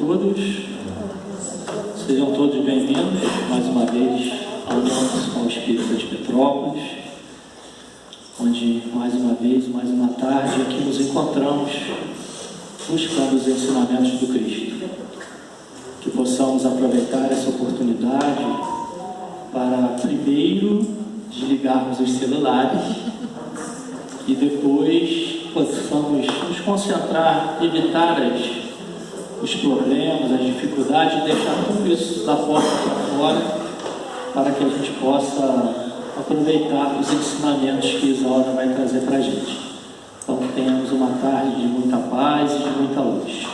todos, sejam todos bem-vindos mais uma vez ao nosso com o Espírito de Petrópolis, onde mais uma vez, mais uma tarde aqui nos encontramos buscando os ensinamentos do Cristo. Que possamos aproveitar essa oportunidade para primeiro desligarmos os celulares e depois possamos nos concentrar, evitar os problemas, as dificuldades, deixar tudo isso da porta para fora, para que a gente possa aproveitar os ensinamentos que Isaura vai trazer para a gente. Então, que tenhamos uma tarde de muita paz e de muita luz.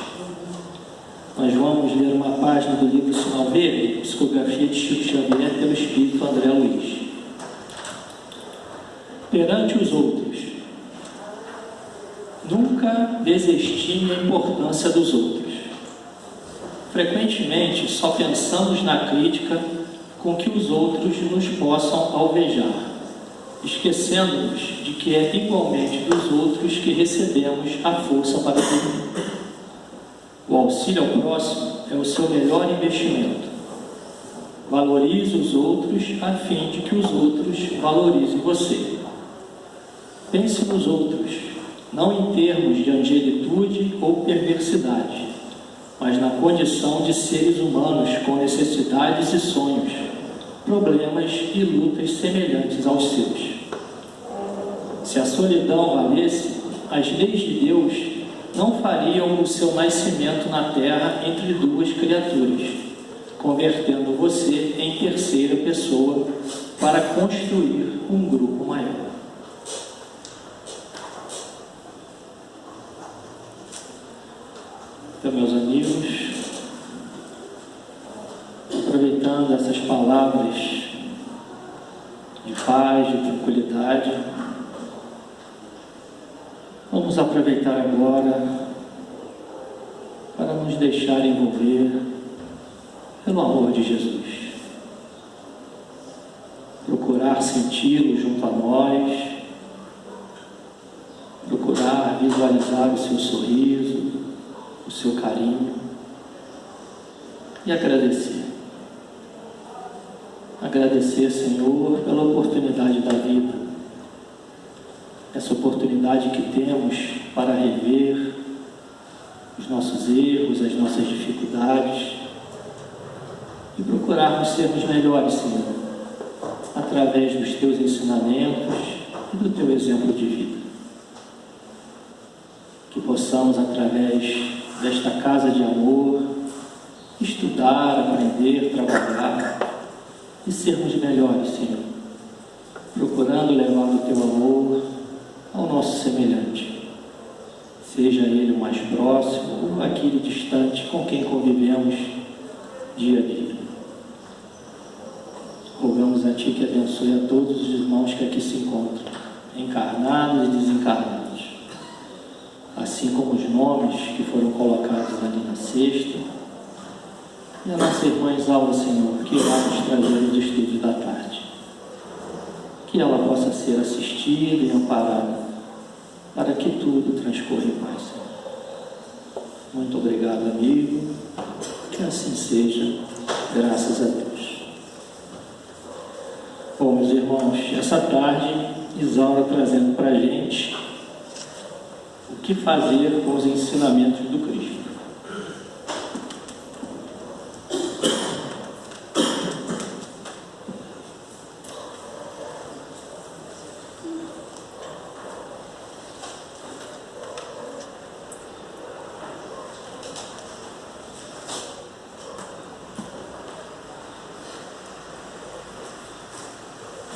Nós vamos ler uma página do livro Sinal Verde, Psicografia de Chico Xavier, pelo Espírito André Luiz. Perante os outros, nunca desestime a importância dos outros. Frequentemente, só pensamos na crítica com que os outros nos possam alvejar, esquecendo-nos de que é igualmente dos outros que recebemos a força para viver. O auxílio ao próximo é o seu melhor investimento. Valorize os outros a fim de que os outros valorizem você. Pense nos outros, não em termos de angelitude ou perversidade, mas na condição de seres humanos com necessidades e sonhos, problemas e lutas semelhantes aos seus. Se a solidão valesse, as leis de Deus não fariam o seu nascimento na terra entre duas criaturas, convertendo você em terceira pessoa para construir um grupo maior. Então, meus amigos, aproveitando essas palavras de paz, de tranquilidade, vamos aproveitar agora para nos deixar envolver pelo amor de Jesus. Procurar senti-lo junto a nós, procurar visualizar o seu sorriso, o seu carinho e agradecer. Agradecer, Senhor, pela oportunidade da vida, essa oportunidade que temos para rever os nossos erros, as nossas dificuldades e procurarmos sermos melhores, Senhor, através dos Teus ensinamentos e do Teu exemplo de vida. Que possamos, através desta casa de amor, estudar, aprender, trabalhar e sermos melhores, Senhor, procurando levar o Teu amor ao nosso semelhante, seja ele o mais próximo ou aquele distante com quem convivemos dia a dia. Rogamos a Ti que abençoe a todos os irmãos que aqui se encontram, encarnados e desencarnados, assim como os nomes que foram colocados ali na cesta, e a nossa irmã Isaura, Senhor, que irá nos trazer os estudos da tarde. Que ela possa ser assistida e amparada, para que tudo transcorra em paz, Senhor. Muito obrigado, amigo. Que assim seja, graças a Deus. Bom, meus irmãos, essa tarde, Isaura trazendo para a gente o que fazer com os ensinamentos do Cristo.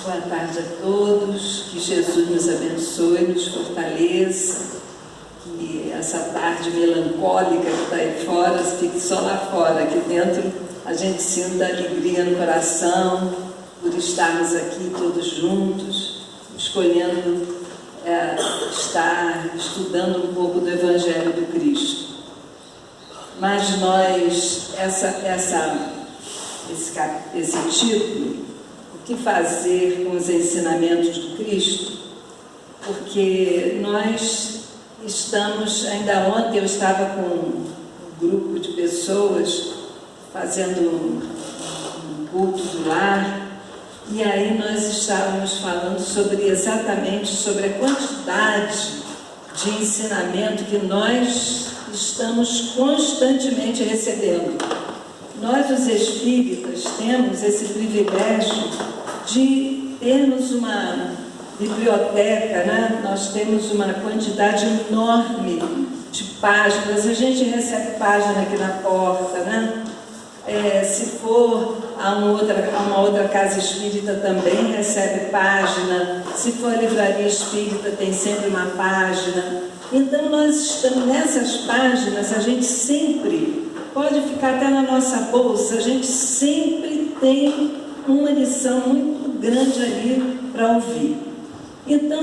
Boa tarde a todos, que Jesus nos abençoe, nos fortaleça, que essa tarde melancólica que está aí fora fique só lá fora, aqui dentro a gente sinta alegria no coração por estarmos aqui todos juntos, escolhendo estar estudando um pouco do Evangelho do Cristo. Mas nós, esse título, o que fazer com os ensinamentos do Cristo, porque nós estamos, ainda ontem eu estava com um grupo de pessoas fazendo um culto do lar, e aí nós estávamos falando exatamente sobre a quantidade de ensinamento que nós estamos constantemente recebendo. Nós, os espíritas, temos esse privilégio de termos uma biblioteca, né? Nós temos uma quantidade enorme de páginas, a gente recebe página aqui na porta, né? Se for a uma outra casa espírita também recebe página, se for a livraria espírita tem sempre uma página. Então nós estamos nessas páginas, a gente sempre pode ficar até na nossa bolsa, a gente sempre tem uma lição muito grande ali para ouvir. Então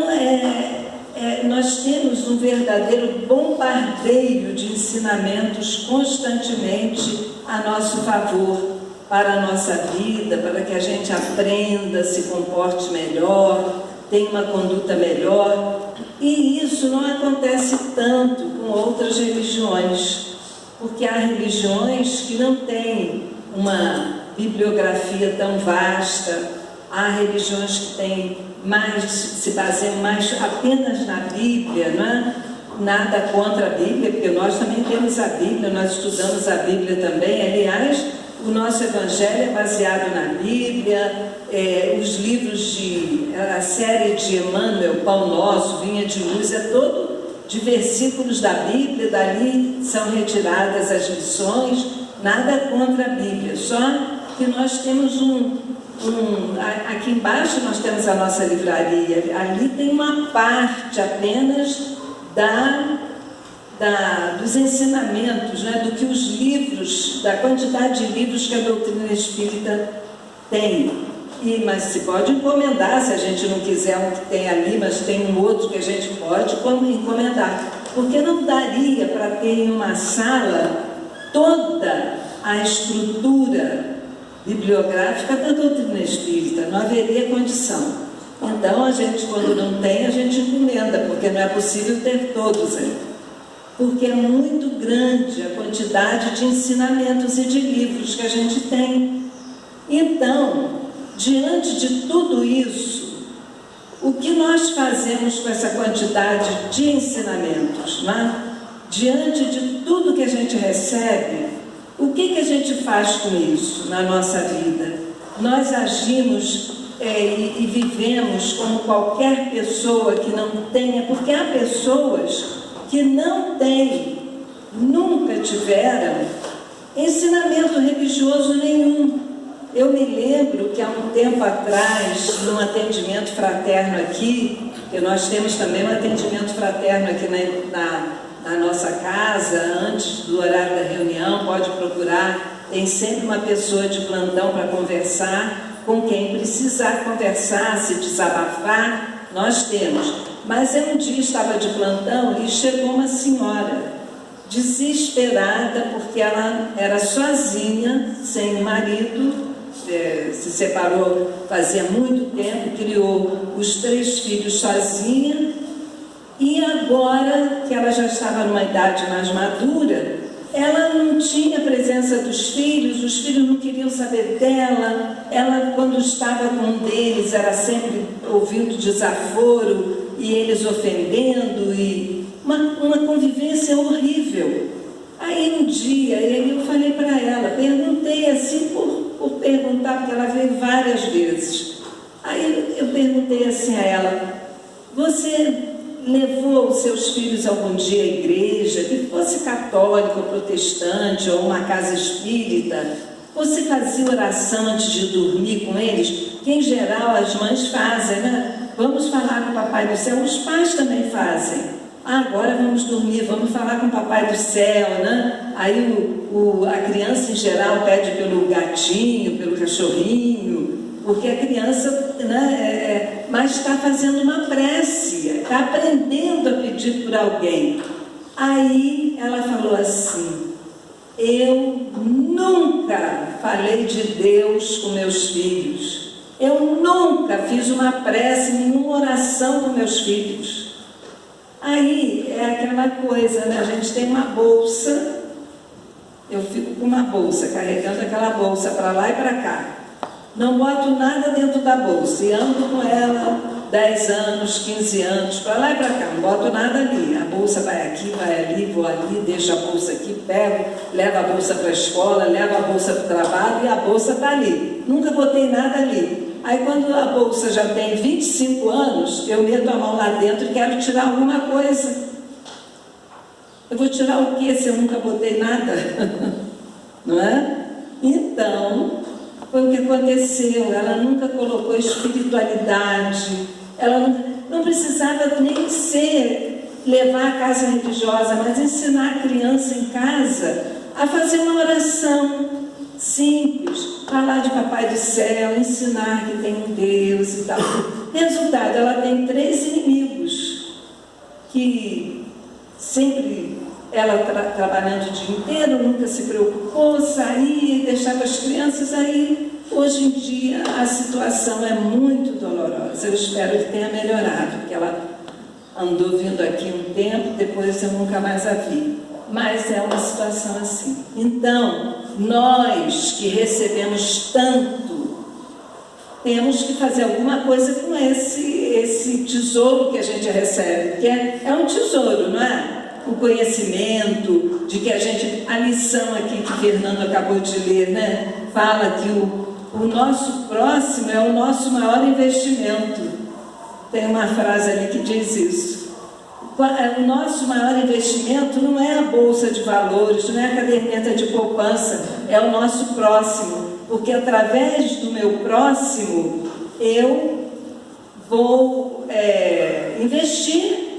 nós temos um verdadeiro bombardeio de ensinamentos constantemente a nosso favor, para a nossa vida, para que a gente aprenda, se comporte melhor, tenha uma conduta melhor. E isso não acontece tanto com outras religiões, porque há religiões que não têm uma bibliografia tão vasta, há religiões que têm se baseiam mais apenas na Bíblia, não é? Nada contra a Bíblia, porque nós também temos a Bíblia, nós estudamos a Bíblia também. Aliás, o nosso Evangelho é baseado na Bíblia, os livros a série de Emmanuel, Pão Nosso, Vinha de Luz, é todo de versículos da Bíblia, dali são retiradas as lições, nada contra a Bíblia, só que nós temos aqui embaixo nós temos a nossa livraria, ali tem uma parte apenas dos ensinamentos, né, do que os livros, da quantidade de livros que a doutrina espírita tem. Mas se pode encomendar, se a gente não quiser um que tem ali, mas tem um outro que a gente pode encomendar. Porque não daria para ter em uma sala toda a estrutura bibliográfica da doutrina espírita, não haveria condição. Então, a gente, quando não tem, a gente encomenda, porque não é possível ter todos aí. Porque é muito grande a quantidade de ensinamentos e de livros que a gente tem. Então, diante de tudo isso, o que nós fazemos com essa quantidade de ensinamentos, né? Diante de tudo que a gente recebe, o que a gente faz com isso na nossa vida? Nós agimos e vivemos como qualquer pessoa que não tenha, porque há pessoas que não têm, nunca tiveram ensinamento religioso nenhum. Eu me lembro que há um tempo atrás, num atendimento fraterno aqui, que nós temos também um atendimento fraterno aqui na nossa casa, antes do horário da reunião, pode procurar, tem sempre uma pessoa de plantão para conversar, com quem precisar conversar, se desabafar, nós temos. Mas eu um dia estava de plantão e chegou uma senhora, desesperada, porque ela era sozinha, sem marido, se separou fazia muito tempo, criou os 3 filhos sozinha, e agora que ela já estava numa idade mais madura, ela não tinha presença dos filhos, os filhos não queriam saber dela, ela, quando estava com um deles, era sempre ouvindo desaforo, e eles ofendendo, e uma convivência horrível. Aí um dia, eu falei para ela, perguntei assim por perguntar, porque ela veio várias vezes. Aí eu perguntei assim a ela, você levou os seus filhos algum dia à igreja, que fosse católico ou protestante, ou uma casa espírita? Você fazia oração antes de dormir com eles? Que em geral as mães fazem, né? Vamos falar com o Papai do Céu, os pais também fazem. Agora vamos dormir, vamos falar com o Papai do Céu, né? Aí a criança em geral pede pelo gatinho, pelo cachorrinho, porque a criança, né, mas está fazendo uma prece, está aprendendo a pedir por alguém. Aí ela falou assim, eu nunca falei de Deus com meus filhos, eu nunca fiz uma prece, nenhuma oração com meus filhos. Aí é aquela coisa, né? A gente tem uma bolsa eu fico com uma bolsa, carregando aquela bolsa para lá e para cá. Não boto nada dentro da bolsa e ando com ela 10 anos, 15 anos, para lá e para cá, não boto nada ali. A bolsa vai aqui, vai ali, vou ali, deixo a bolsa aqui, pego, levo a bolsa para a escola, levo a bolsa para o trabalho e a bolsa está ali. Nunca botei nada ali. Aí quando a bolsa já tem 25 anos, eu meto a mão lá dentro e quero tirar alguma coisa. Eu vou tirar o quê se eu nunca botei nada? Não é? Então, foi o que aconteceu. Ela nunca colocou espiritualidade, ela não precisava nem levar a casa religiosa, mas ensinar a criança em casa a fazer uma oração simples, falar de Papai do Céu, ensinar que tem um Deus e tal. Resultado, ela tem 3 inimigos que sempre ela trabalhando o dia inteiro, nunca se preocupou, saía, deixava as crianças aí. Hoje em dia a situação é muito dolorosa. Eu espero que tenha melhorado, porque ela andou vindo aqui um tempo, depois eu nunca mais a vi. Mas é uma situação assim. Então, nós que recebemos tanto, temos que fazer alguma coisa com esse tesouro que a gente recebe, que é um tesouro, não é? O conhecimento, de que a lição aqui que Fernando acabou de ler, né? Fala que o nosso próximo é o nosso maior investimento. Tem uma frase ali que diz isso. O nosso maior investimento não é a bolsa de valores, não é a caderneta de poupança, é o nosso próximo. Porque através do meu próximo, eu vou investir.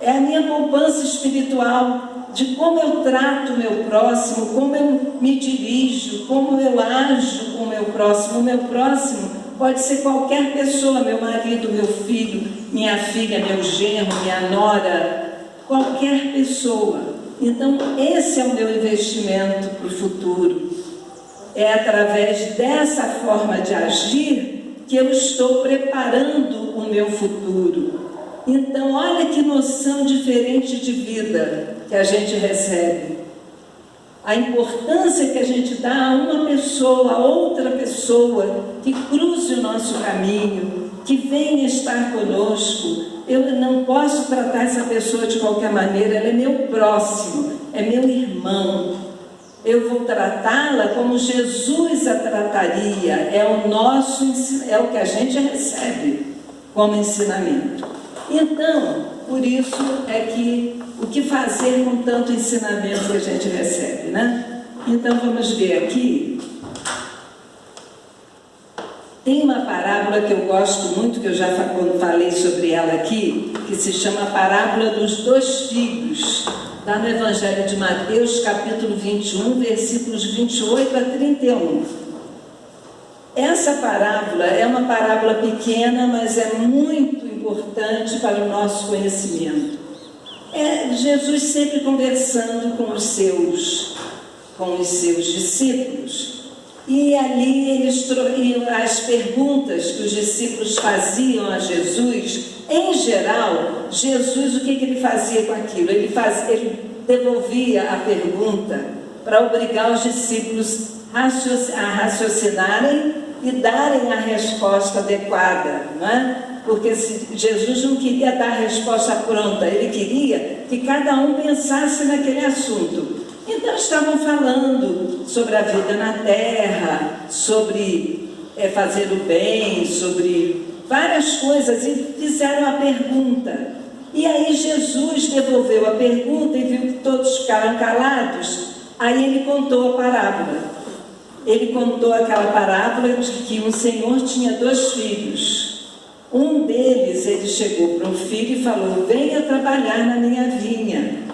É a minha poupança espiritual, de como eu trato o meu próximo, como eu me dirijo, como eu ajo com o meu próximo. O meu próximo pode ser qualquer pessoa, meu marido, meu filho, minha filha, meu genro, minha nora, qualquer pessoa. Então, esse é o meu investimento para o futuro. É através dessa forma de agir que eu estou preparando o meu futuro. Então, olha que noção diferente de vida que a gente recebe. A importância que a gente dá a uma pessoa, a outra pessoa, que cruze o nosso caminho, que venha estar conosco. Eu não posso tratar essa pessoa de qualquer maneira, ela é meu próximo, é meu irmão. Eu vou tratá-la como Jesus a trataria, é o que a gente recebe como ensinamento. Então, por isso é que o que fazer com tanto ensinamento que a gente recebe, né? Então, vamos ver aqui. Tem uma parábola que eu gosto muito, que eu já falei sobre ela aqui, que se chama a parábola dos 2 filhos. Está no Evangelho de Mateus, capítulo 21, versículos 28 a 31. Essa parábola é uma parábola pequena, mas é muito importante para o nosso conhecimento. É Jesus sempre conversando com os seus discípulos. E ali as perguntas que os discípulos faziam a Jesus, em geral, Jesus, o que ele fazia com aquilo? Ele devolvia a pergunta para obrigar os discípulos a raciocinarem e darem a resposta adequada, não é? Porque Jesus não queria dar a resposta pronta, ele queria que cada um pensasse naquele assunto. Então estavam falando sobre a vida na terra, sobre fazer o bem, sobre várias coisas, e fizeram a pergunta. E aí Jesus devolveu a pergunta e viu que todos ficaram calados. Aí ele contou a parábola. Ele contou aquela parábola de que um senhor tinha 2 filhos. Um deles, ele chegou para um filho e falou: venha trabalhar na minha vinha.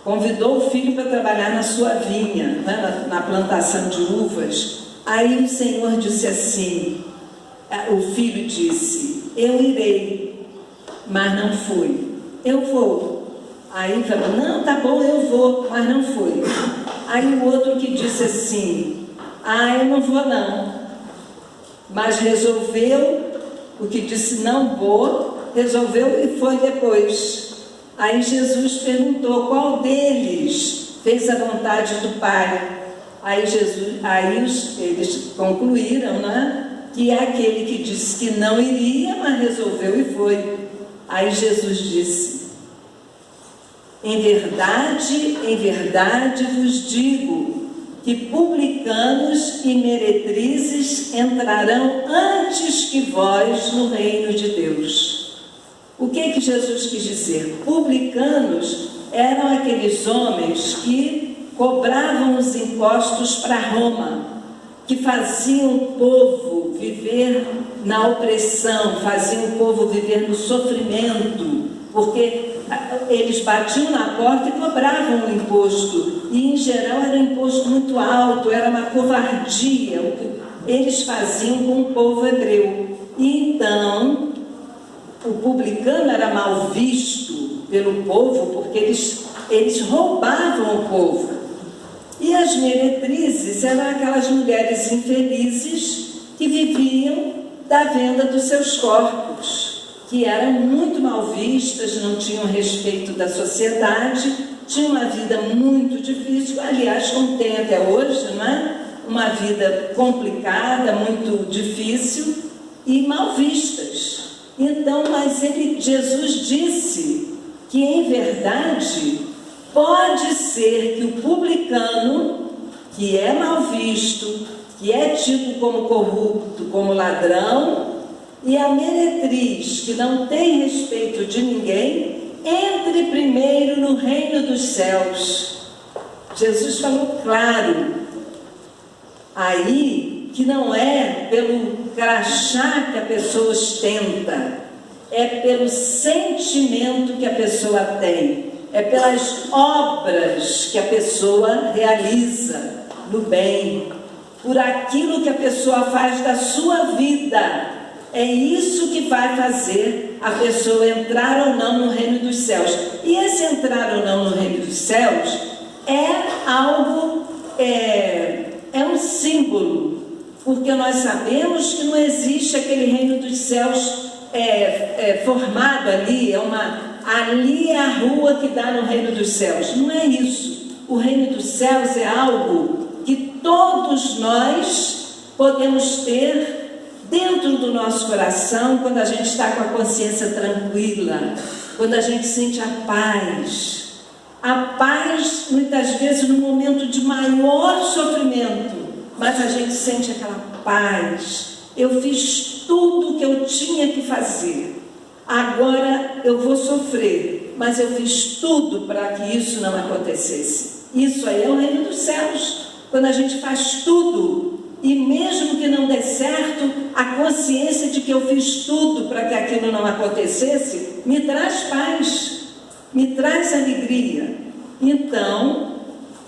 Convidou o filho para trabalhar na sua vinha, né, na plantação de uvas. Aí o senhor disse assim, o filho disse: eu irei, mas não fui. Eu vou. Aí falou: não, tá bom, eu vou, mas não fui. Aí o outro que disse assim: eu não vou não. Mas resolveu, o que disse não vou, resolveu e foi depois. Aí Jesus perguntou: qual deles fez a vontade do Pai. Aí eles concluíram, né, que é aquele que disse que não iria, mas resolveu e foi. Aí Jesus disse: em verdade vos digo que publicanos e meretrizes entrarão antes que vós no reino de Deus. O que Jesus quis dizer? Publicanos eram aqueles homens que cobravam os impostos para Roma, que faziam o povo viver na opressão, faziam o povo viver no sofrimento, porque eles batiam na porta e cobravam o imposto, e em geral era um imposto muito alto, era uma covardia o que eles faziam com o povo hebreu. E então o publicano era mal visto pelo povo, porque eles roubavam o povo. E as meretrizes eram aquelas mulheres infelizes que viviam da venda dos seus corpos, que eram muito mal vistas, não tinham respeito da sociedade, tinham uma vida muito difícil, aliás, como tem até hoje, né? Uma vida complicada, muito difícil e mal vistas. Então, Jesus disse que, em verdade, pode ser que o publicano, que é mal visto, que é tido como corrupto, como ladrão, e a meretriz, que não tem respeito de ninguém, entre primeiro no reino dos céus. Jesus falou claro aí que não é pelo crachá que a pessoa ostenta, é pelo sentimento que a pessoa tem, é pelas obras que a pessoa realiza no bem, por aquilo que a pessoa faz da sua vida. É isso que vai fazer a pessoa entrar ou não no reino dos céus. E esse entrar ou não no reino dos céus é algo, é um símbolo, porque nós sabemos que não existe aquele reino dos céus formado ali, ali é a rua que dá no reino dos céus. Não é isso. O reino dos céus é algo que todos nós podemos ter dentro do nosso coração, quando a gente está com a consciência tranquila, quando a gente sente a paz. A paz, muitas vezes, no momento de maior sofrimento, mas a gente sente aquela paz. Eu fiz tudo o que eu tinha que fazer. Agora eu vou sofrer, mas eu fiz tudo para que isso não acontecesse. Isso aí é o reino dos céus. Quando a gente faz tudo, e mesmo que não dê certo, a consciência de que eu fiz tudo para que aquilo não acontecesse, me traz paz, me traz alegria. Então,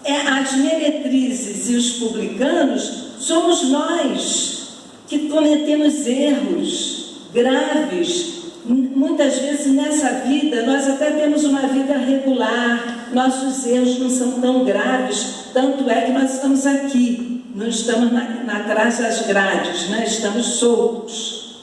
as meretrizes e os publicanos somos nós que cometemos erros graves. Muitas vezes nessa vida, nós até temos uma vida regular, nossos erros não são tão graves, tanto é que nós estamos aqui, não estamos atrás das grades, né? Estamos soltos,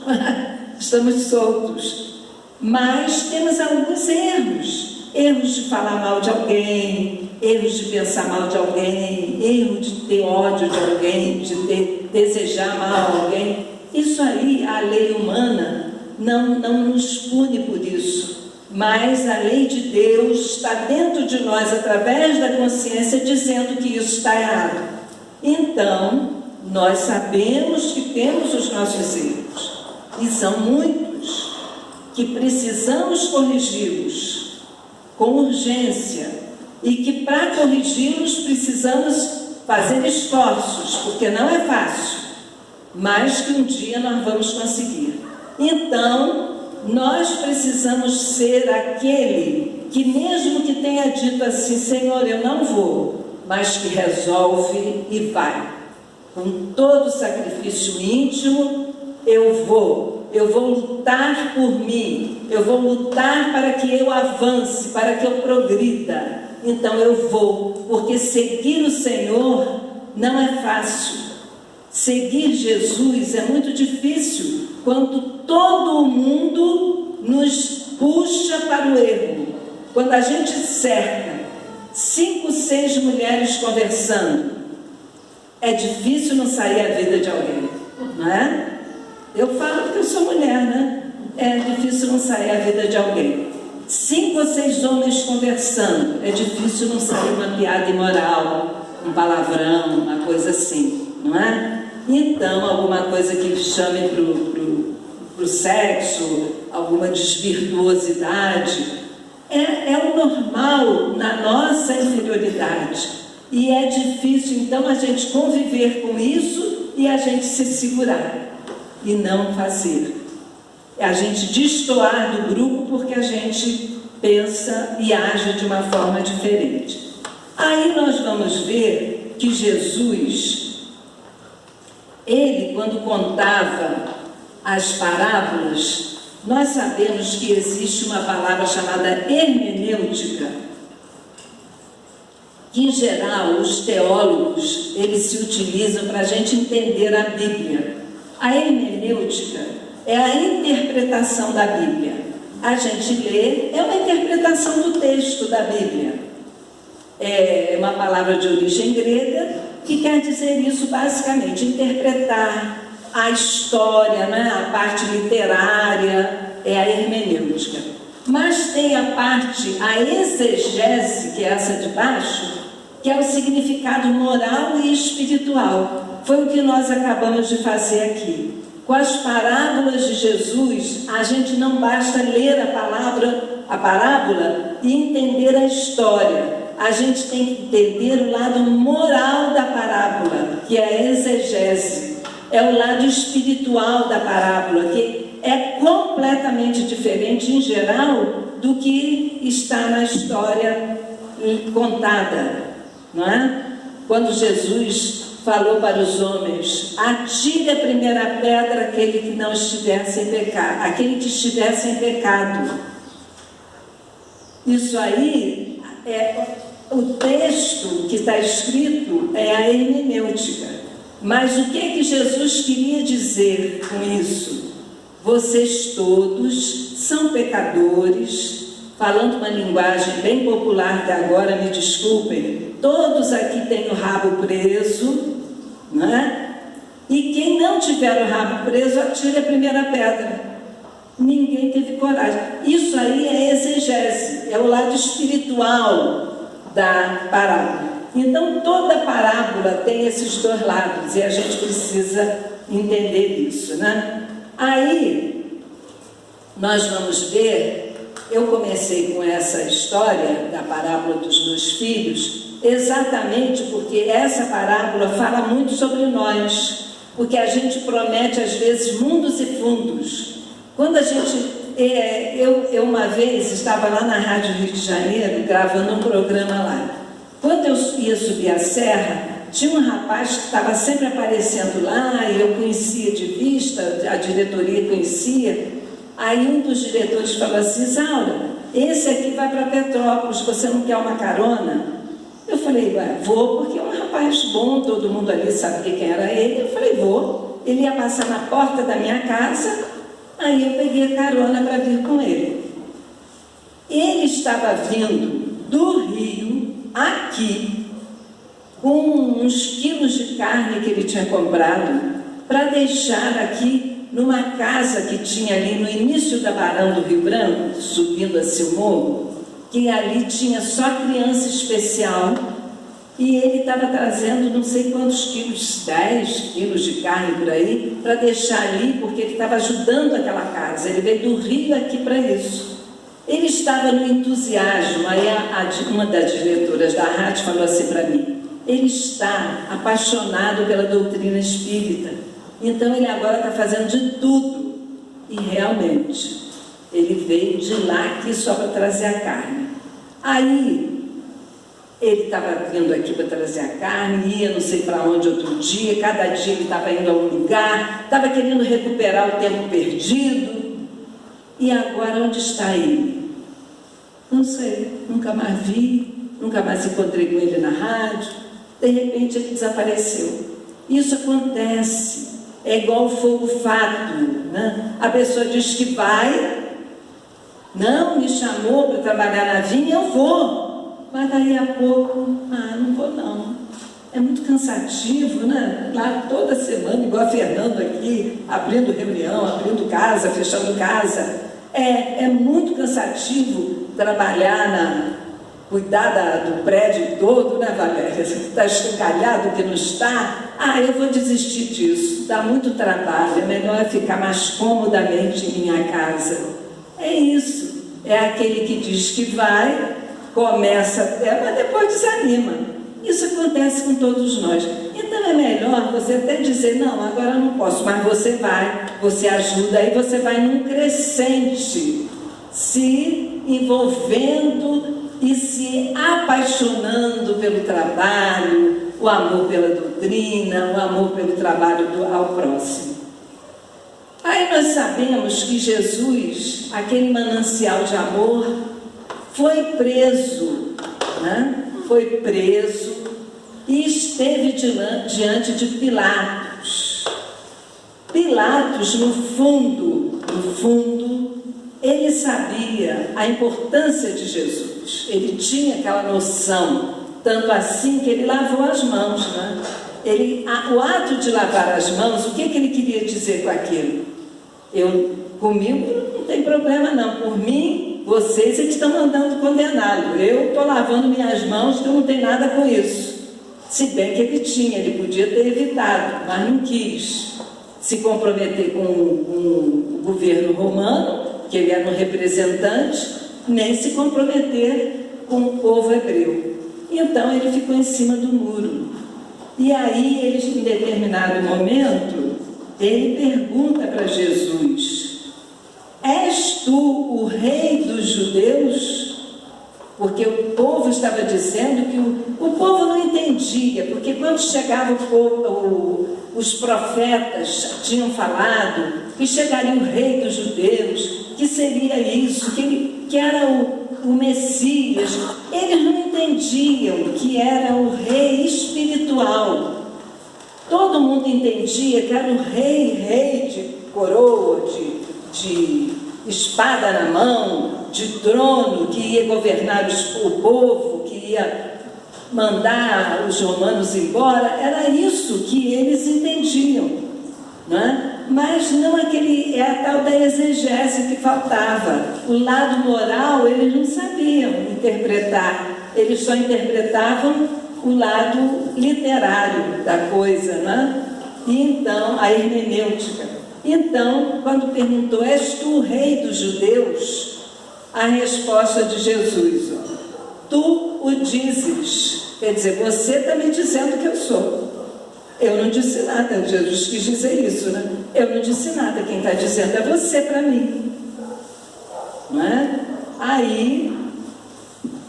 estamos soltos, mas temos alguns erros de falar mal de alguém, erros de pensar mal de alguém, erro de ter ódio de alguém, de desejar mal a alguém. Isso aí, a lei humana não nos pune por isso, mas a lei de Deus está dentro de nós, através da consciência, dizendo que isso está errado. Então, nós sabemos que temos os nossos erros, e são muitos, que precisamos corrigi-los com urgência, e que para corrigi-los precisamos fazer esforços, porque não é fácil, mas que um dia nós vamos conseguir. Então, nós precisamos ser aquele que, mesmo que tenha dito assim: Senhor, eu não vou, mas que resolve e vai. Com todo sacrifício íntimo, eu vou lutar por mim, eu vou lutar para que eu avance, para que eu progrida. Então eu vou, porque seguir o Senhor não é fácil. Seguir Jesus é muito difícil, quando todo o mundo nos puxa para o erro, quando a gente cerca 5, 6 mulheres conversando. É difícil não sair a vida de alguém, não é? Eu falo porque eu sou mulher, né? É difícil não sair a vida de alguém. 5 ou 6 homens conversando. É difícil não sair uma piada imoral, um palavrão, uma coisa assim, não é? Então, alguma coisa que chame para o sexo, alguma desvirtuosidade, é o normal na nossa inferioridade. E é difícil, então, a gente conviver com isso e a gente se segurar e não fazer. A gente destoar do grupo porque a gente pensa e age de uma forma diferente. Aí nós vamos ver que Jesus, ele, quando contava as parábolas, nós sabemos que existe uma palavra chamada hermenêutica, que em geral os teólogos eles se utilizam para a gente entender a Bíblia. A hermenêutica é a interpretação da Bíblia. A gente lê, é uma interpretação do texto da Bíblia. É uma palavra de origem grega que quer dizer isso basicamente, interpretar a história, né? A parte literária, é a hermenêutica. Mas tem a parte, a exegese, que é essa de baixo, que é o significado moral e espiritual. Foi o que nós acabamos de fazer aqui. Com as parábolas de Jesus, a gente não basta ler a parábola e entender a história. A gente tem que entender o lado moral da parábola, que é a exegese. É o lado espiritual da parábola, que é completamente diferente, em geral, do que está na história contada, não é? Quando Jesus falou para os homens: atire a primeira pedra aquele que não estivesse em pecado, aquele que estivesse em pecado. Isso aí o texto que está escrito é a hermenêutica. Mas o que Jesus queria dizer com isso? Vocês todos são pecadores, falando uma linguagem bem popular que agora, me desculpem, todos aqui têm o rabo preso, não é? E quem não tiver o rabo preso, atire a primeira pedra. Ninguém teve coragem. Isso aí é exegese, é o lado espiritual da parábola. Então, toda parábola tem esses dois lados e a gente precisa entender isso, né? Aí, nós vamos ver, eu comecei com essa história da parábola dos 2 filhos, exatamente porque essa parábola fala muito sobre nós, porque a gente promete, às vezes, mundos e fundos. Quando a gente... Eu uma vez estava lá na Rádio Rio de Janeiro, gravando um programa lá. Quando eu ia subir a serra, tinha um rapaz que estava sempre aparecendo lá, e eu conhecia de vista, a diretoria conhecia. Aí um dos diretores falou assim: Isaura, esse aqui vai para Petrópolis, você não quer uma carona? Eu falei: vou, porque é um rapaz bom, todo mundo ali sabia quem era ele. Eu falei: vou. Ele ia passar na porta da minha casa, aí eu peguei a carona para vir com ele. Ele estava vindo do Rio aqui, com uns quilos de carne que ele tinha comprado, para deixar aqui numa casa que tinha ali no início da Barão do Rio Branco, subindo assim o morro, que ali tinha só criança especial, e ele estava trazendo não sei quantos quilos, 10 quilos de carne por aí, para deixar ali, porque ele estava ajudando aquela casa. Ele veio do Rio aqui para isso. Ele estava no entusiasmo. Aí uma das diretoras da rádio falou assim para mim: ele está apaixonado pela doutrina espírita, então ele agora está fazendo de tudo. E realmente, ele veio de lá aqui só para trazer a carne. Aí, ele estava vindo aqui para trazer a carne, ia não sei para onde outro dia, cada dia ele estava indo a um lugar, estava querendo recuperar o tempo perdido. E agora onde está ele? Não sei, nunca mais vi, nunca mais encontrei com ele na rádio. De repente ele desapareceu. Isso acontece, é igual o fogo fato, né? A pessoa diz que vai, não me chamou para trabalhar na vinha, eu vou. mas daí a pouco, não vou não. É muito cansativo, né? Lá toda semana, igual a Fernando aqui, abrindo reunião, abrindo casa, fechando casa. É muito cansativo trabalhar cuidar do prédio todo, né, Valéria? Está escancalhado que não está. Eu vou desistir disso. Dá muito trabalho, é melhor ficar mais comodamente em minha casa. É isso. É aquele que diz que vai, começa até, mas depois desanima. Isso acontece com todos nós. Então é melhor você até dizer, não, agora eu não posso, mas você vai, você ajuda, aí você vai num crescente, se envolvendo e se apaixonando pelo trabalho, o amor pela doutrina, o amor pelo trabalho ao próximo. Aí nós sabemos que Jesus, aquele manancial de amor, foi preso, né? Foi preso e esteve diante de Pilatos. Pilatos, no fundo, ele sabia a importância de Jesus. Ele tinha aquela noção, tanto assim que ele lavou as mãos, né? O ato de lavar as mãos, o que ele queria dizer com aquilo? Comigo não tem problema não, por mim, vocês é que estão mandando condená-lo. Eu estou lavando minhas mãos, então não tem nada com isso. Se bem que ele podia ter evitado, mas não quis se comprometer com o governo romano, que ele era um representante, nem se comprometer com o povo hebreu. Então ele ficou em cima do muro. E aí, em determinado momento, ele pergunta para Jesus: és tu o rei dos judeus? Porque o povo estava dizendo que o povo não entendia, porque quando chegava os profetas tinham falado que chegaria o rei dos judeus, que seria isso, que era o Messias. Eles não entendiam que era o rei espiritual. Todo mundo entendia que era o rei de coroa, de espada na mão, de trono, que ia governar o povo, que ia mandar os romanos embora. Era isso que eles entendiam, não é? Mas não é a tal da exegese que faltava. O lado moral eles não sabiam interpretar, eles só interpretavam o lado literário da coisa, né? E então, a hermenêutica. Então, quando perguntou, és tu o rei dos judeus? A resposta de Jesus, tu o dizes. Quer dizer, você está me dizendo que eu sou. Eu não disse nada, Jesus quis dizer isso, né? Eu não disse nada, quem está dizendo é você para mim. Não é? Aí,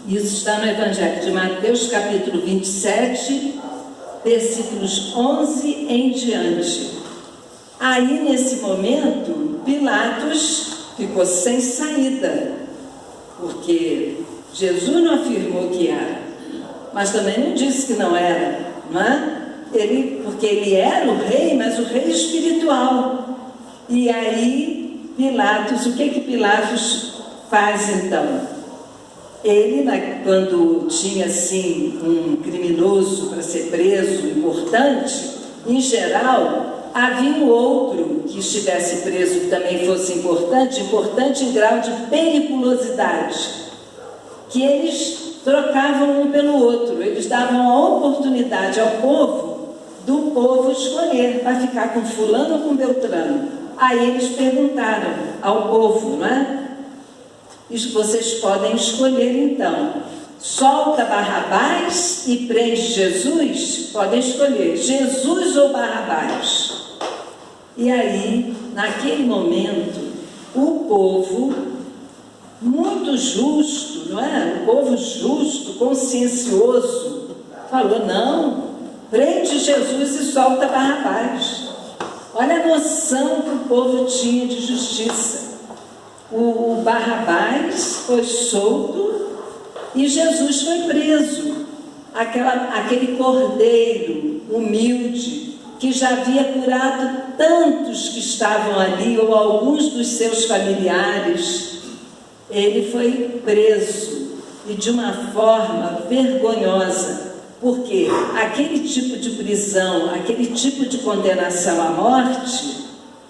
isso está no Evangelho de Mateus, capítulo 27, versículos 11 em diante. Aí, nesse momento, Pilatos ficou sem saída, porque Jesus não afirmou que era, mas também não disse que não era, não é? Porque ele era o rei, mas o rei espiritual. E aí, Pilatos, o que Pilatos faz então? Ele, quando tinha assim um criminoso para ser preso, importante, em geral, havia um outro que estivesse preso que também fosse importante em grau de periculosidade, que eles trocavam um pelo outro, eles davam a oportunidade ao povo, do povo escolher, vai ficar com fulano ou com Beltrano. Aí eles perguntaram ao povo, não é? Vocês podem escolher então, solta Barrabás e prende Jesus? Podem escolher, Jesus ou Barrabás? E aí, naquele momento, o povo, muito justo, não é? O povo justo, consciencioso, falou, não, prende Jesus e solta Barrabás. Olha a noção que o povo tinha de justiça. O Barrabás foi solto e Jesus foi preso. Aquele cordeiro humilde que já havia curado tantos que estavam ali, ou alguns dos seus familiares, ele foi preso. e de uma forma vergonhosa, porque aquele tipo de prisão, aquele tipo de condenação à morte,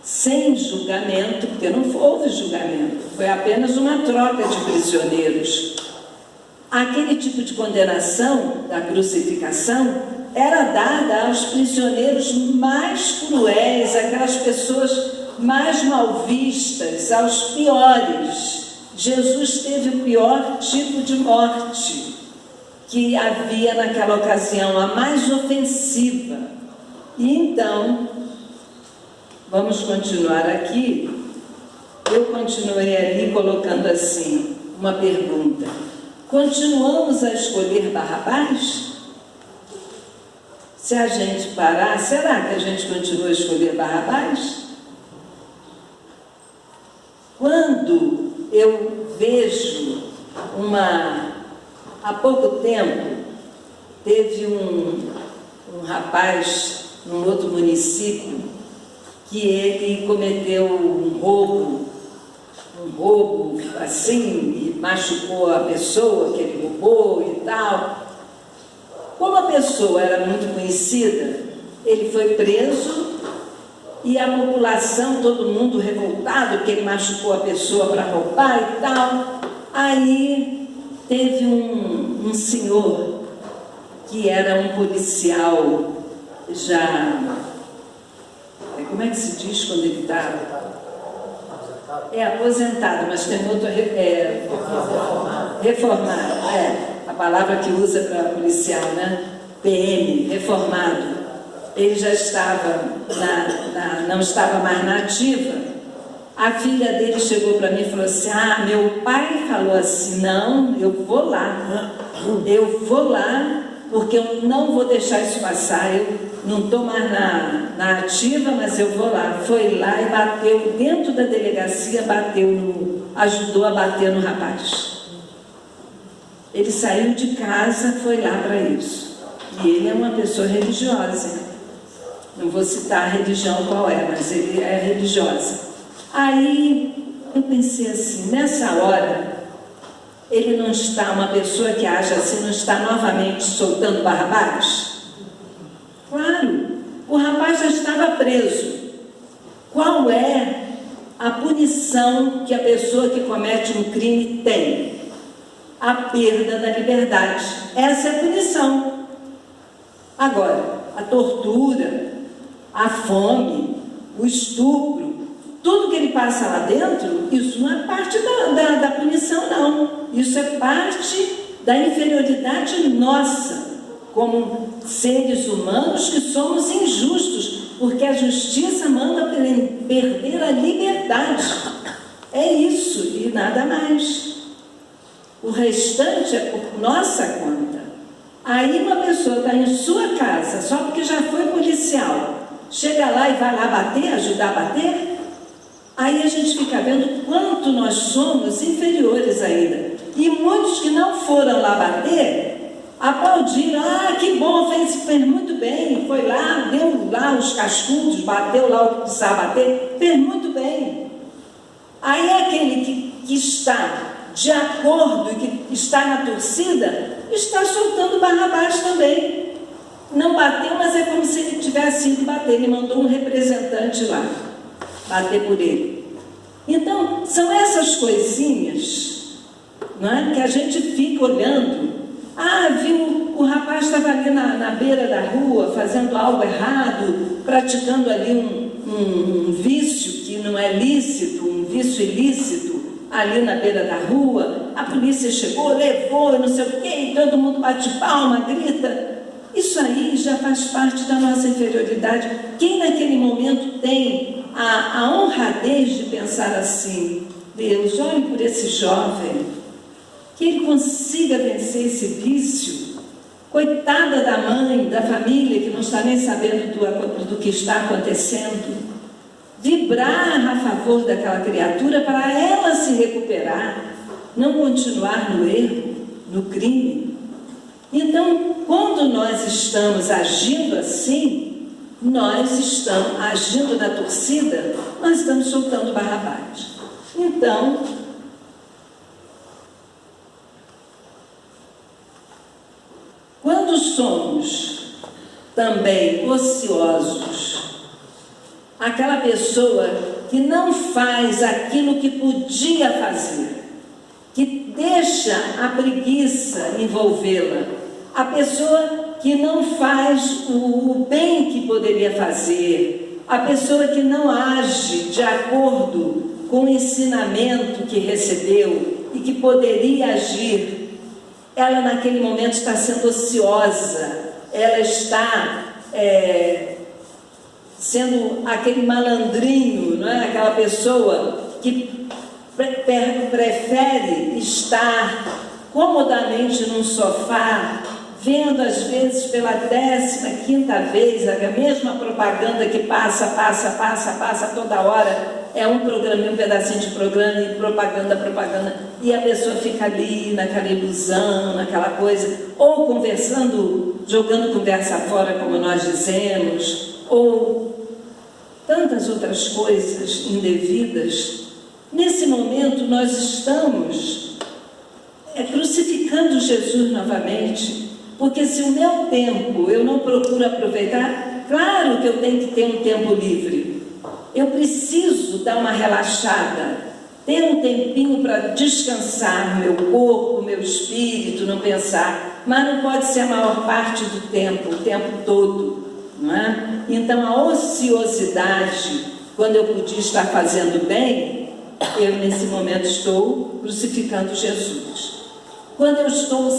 sem julgamento, porque não houve julgamento, foi apenas uma troca de prisioneiros. Aquele tipo de condenação da crucificação era dada aos prisioneiros mais cruéis, aquelas pessoas mais mal vistas, aos piores. Jesus teve o pior tipo de morte que havia naquela ocasião, a mais ofensiva. E então, vamos continuar aqui. Eu continuei ali colocando assim, uma pergunta. Continuamos a escolher Barrabás? Se a gente parar, será que a gente continua a escolher Barrabás? Quando eu vejo há pouco tempo, teve um rapaz num outro município que ele cometeu um roubo assim, e machucou a pessoa que ele roubou e tal. Como a pessoa era muito conhecida, ele foi preso e a população, todo mundo revoltado que ele machucou a pessoa para roubar e tal. Aí teve um senhor que era um policial já... Como é que se diz quando ele está... É aposentado, mas tem outro... reformado. A palavra que usa para policial, né? PM, reformado. Ele já estava, não estava mais na ativa. A filha dele chegou para mim e falou assim: meu pai falou assim, não, eu vou lá, porque eu não vou deixar isso passar, eu não estou mais na ativa, mas eu vou lá. Foi lá e bateu dentro da delegacia, ajudou a bater no rapaz. Ele saiu de casa, foi lá para isso. E ele é uma pessoa religiosa. Não vou citar a religião qual é, mas ele é religiosa. Aí eu pensei assim, nessa hora, ele não está, uma pessoa que age assim, não está novamente soltando Barrabás? Claro, o rapaz já estava preso. Qual é a punição que a pessoa que comete um crime tem? A perda da liberdade. Essa é a punição. Agora, a tortura, a fome, o estupro, tudo que ele passa lá dentro, isso não é parte da punição, não. Isso é parte da inferioridade nossa, como seres humanos que somos injustos, porque a justiça manda perder a liberdade. É isso e nada mais. O restante é por nossa conta. Aí uma pessoa está em sua casa, só porque já foi policial, chega lá e vai lá bater, ajudar a bater, aí a gente fica vendo quanto nós somos inferiores ainda. E muitos que não foram lá bater, aplaudiram: que bom, fez muito bem, foi lá, deu lá os cascudos, bateu lá o que precisava bater, fez muito bem. Aí aquele que está de acordo e que está na torcida, está soltando Barrabás também. Não bateu, mas é como se ele tivesse ido bater. Ele mandou um representante lá bater por ele. Então, são essas coisinhas, não é, que a gente fica olhando. Viu, o rapaz estava ali na beira da rua, fazendo algo errado, praticando ali um vício que não é lícito, um vício ilícito, ali na beira da rua. A polícia chegou, levou, não sei o quê, e todo mundo bate palma, grita. Isso aí já faz parte da nossa inferioridade. Quem naquele momento tem a honradez de pensar assim: Deus, olhe por esse jovem, que ele consiga vencer esse vício. Coitada da mãe, da família, que não está nem sabendo do que está acontecendo. Vibrar a favor daquela criatura para ela se recuperar, não continuar no erro, no crime. Então, quando nós estamos agindo assim, nós estamos agindo na torcida, nós estamos soltando Barrabás. Então, somos também ociosos, aquela pessoa que não faz aquilo que podia fazer, que deixa a preguiça envolvê-la, a pessoa que não faz o bem que poderia fazer, a pessoa que não age de acordo com o ensinamento que recebeu e que poderia agir, ela naquele momento está sendo ociosa, ela está sendo aquele malandrinho, não é? Aquela pessoa que prefere estar comodamente num sofá, vendo às vezes pela 15ª vez a mesma propaganda que passa toda hora. É um programa, um pedacinho de programa e propaganda, e a pessoa fica ali naquela ilusão, naquela coisa, ou conversando, jogando conversa fora, como nós dizemos, ou tantas outras coisas indevidas. Nesse momento nós estamos crucificando Jesus novamente, porque se o meu tempo eu não procuro aproveitar, claro que eu tenho que ter um tempo livre. Eu preciso dar uma relaxada, ter um tempinho para descansar meu corpo, meu espírito, não pensar, mas não pode ser a maior parte do tempo, o tempo todo, não é? Então a ociosidade, quando eu podia estar fazendo bem, eu nesse momento estou crucificando Jesus. Quando eu estou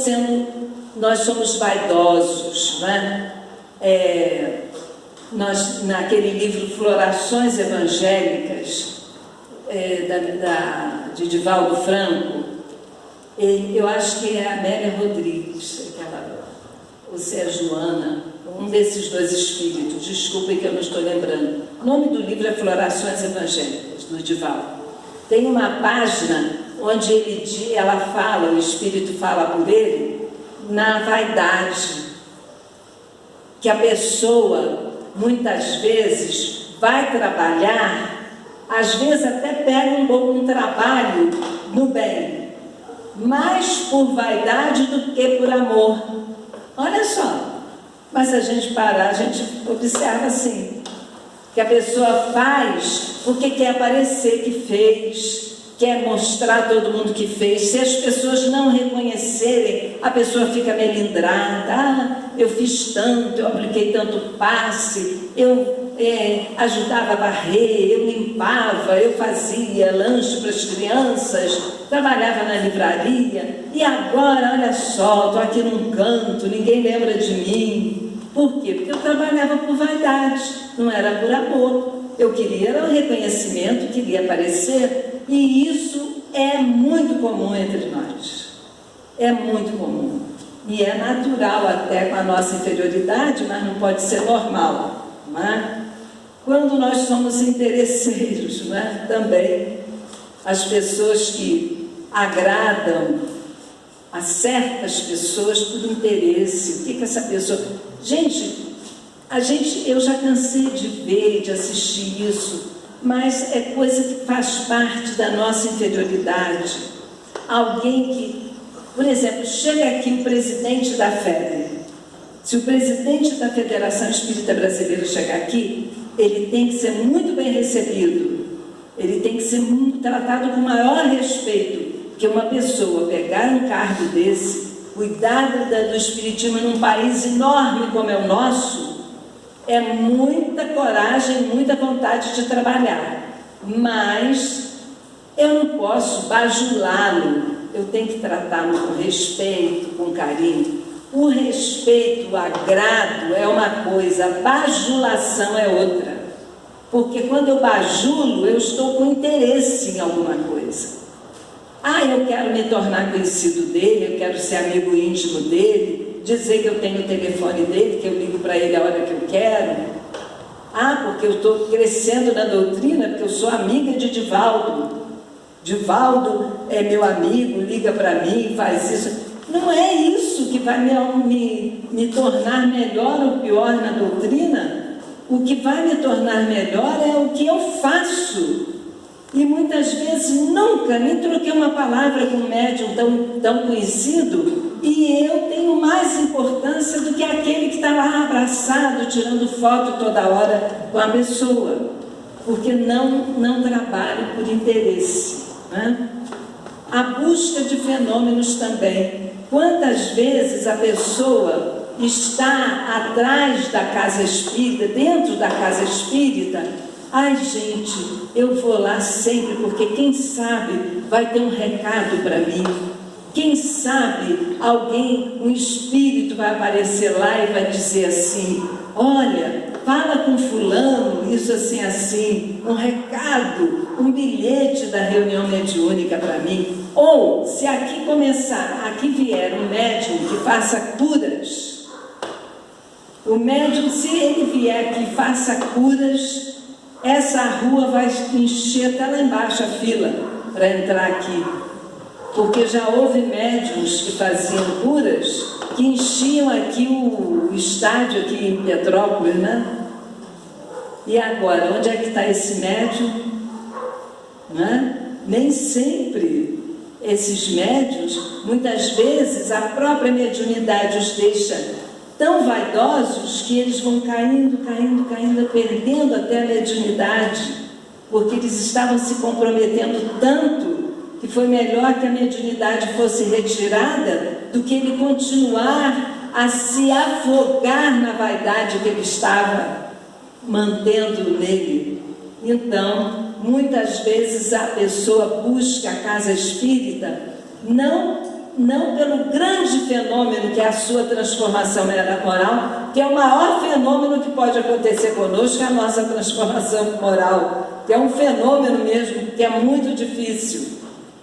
nós somos vaidosos, não é? Nós, naquele livro Florações Evangélicas, de Divaldo Franco, eu acho que é a Amélia Rodrigues, ou se é a Joana, um desses dois espíritos, desculpem que eu não estou lembrando. O nome do livro é Florações Evangélicas, do Divaldo. Tem uma página onde ela fala, o espírito fala por ele, na vaidade, que a pessoa muitas vezes vai trabalhar, às vezes até pega um trabalho no bem, mais por vaidade do que por amor. Olha só, mas a gente observa assim, que a pessoa faz porque quer aparecer que fez, quer mostrar a todo mundo que fez. Se as pessoas não reconhecerem, a pessoa fica melindrada. Eu fiz tanto, eu apliquei tanto passe, eu ajudava a varrer, eu limpava, eu fazia lanche para as crianças, trabalhava na livraria, e agora, olha só, estou aqui num canto, ninguém lembra de mim. Por quê? Porque eu trabalhava por vaidade, não era por amor. Eu queria o reconhecimento, queria aparecer, e isso é muito comum entre nós. É muito comum. E é natural até com a nossa inferioridade, mas não pode ser normal, não é? Quando nós somos interesseiros, não é? Também as pessoas que agradam a certas pessoas por interesse. O que essa pessoa... eu já cansei de ver, de assistir isso, mas é coisa que faz parte da nossa interioridade. Alguém que, por exemplo, chega aqui o presidente da FEB. Se o presidente da Federação Espírita Brasileira chegar aqui, ele tem que ser muito bem recebido, ele tem que ser tratado com o maior respeito, porque uma pessoa pegar um cargo desse, cuidar do espiritismo num país enorme como é o nosso, é muita coragem, muita vontade de trabalhar, mas eu não posso bajulá-lo, eu tenho que tratá-lo com respeito, com carinho. O respeito, o agrado é uma coisa, a bajulação é outra, porque quando eu bajulo, eu estou com interesse em alguma coisa. Eu quero me tornar conhecido dele, eu quero ser amigo íntimo dele, dizer que eu tenho o telefone dele, que eu ligo para ele a hora que eu quero. Porque eu estou crescendo na doutrina, porque eu sou amiga de Divaldo. Divaldo é meu amigo, liga para mim, faz isso. Não é isso que vai me tornar melhor ou pior na doutrina. O que vai me tornar melhor é o que eu faço. E muitas vezes nunca nem troquei uma palavra com um médium tão conhecido, e eu tenho mais importância do que aquele que está lá abraçado, tirando foto toda hora com a pessoa, porque não trabalho por interesse, né? A busca de fenômenos também. Quantas vezes a pessoa está atrás da casa espírita, dentro da casa espírita? Ai, gente, eu vou lá sempre, porque quem sabe vai ter um recado para mim. Quem sabe alguém, um espírito vai aparecer lá e vai dizer assim: olha, fala com fulano, isso assim, assim, um recado, um bilhete da reunião mediúnica para mim. Ou, se aqui vier um médium que faça curas, o médium, se ele vier que faça curas, essa rua vai encher até lá embaixo a fila para entrar aqui. Porque já houve médiums que faziam curas que enchiam aqui o estádio aqui em Petrópolis, né? E agora, onde é que está esse médium? Né? Nem sempre esses médiuns, muitas vezes a própria mediunidade os deixa tão vaidosos que eles vão caindo, perdendo até a mediunidade, porque eles estavam se comprometendo tanto que foi melhor que a mediunidade fosse retirada do que ele continuar a se afogar na vaidade que ele estava mantendo nele. Então, muitas vezes a pessoa busca a casa espírita não pelo grande fenômeno que é a sua transformação moral, que é o maior fenômeno que pode acontecer conosco, é a nossa transformação moral, que é um fenômeno mesmo, que é muito difícil.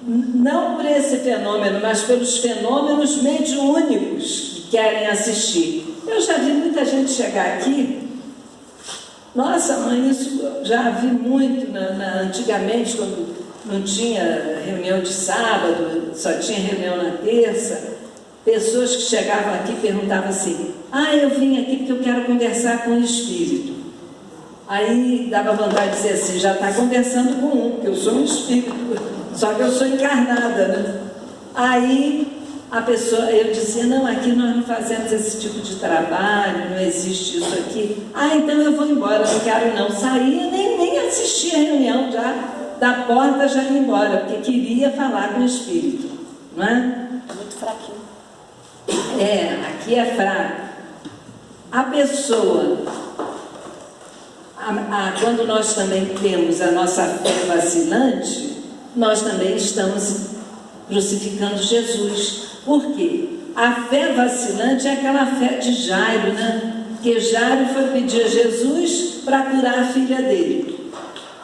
Não por esse fenômeno, mas pelos fenômenos mediúnicos que querem assistir. Eu já vi muita gente chegar aqui. Nossa, mãe, isso já vi muito antigamente, quando não tinha reunião de sábado, só tinha reunião na terça. Pessoas que chegavam aqui e perguntavam assim: eu vim aqui porque eu quero conversar com o espírito. Aí dava vontade de dizer assim: já está conversando com um, porque eu sou um espírito, só que eu sou encarnada, né? Aí a pessoa, eu dizia: não, aqui nós não fazemos esse tipo de trabalho, não existe isso aqui. Então eu vou embora, não quero não. Saía, nem assistia a reunião, já da porta já ia embora, porque queria falar com o espírito, não é? Muito fraquinho. Aqui é fraco. A pessoa, quando nós também temos a nossa fé vacilante, nós também estamos crucificando Jesus. Por quê? A fé vacilante é aquela fé de Jairo, né? Porque Jairo foi pedir a Jesus para curar a filha dele.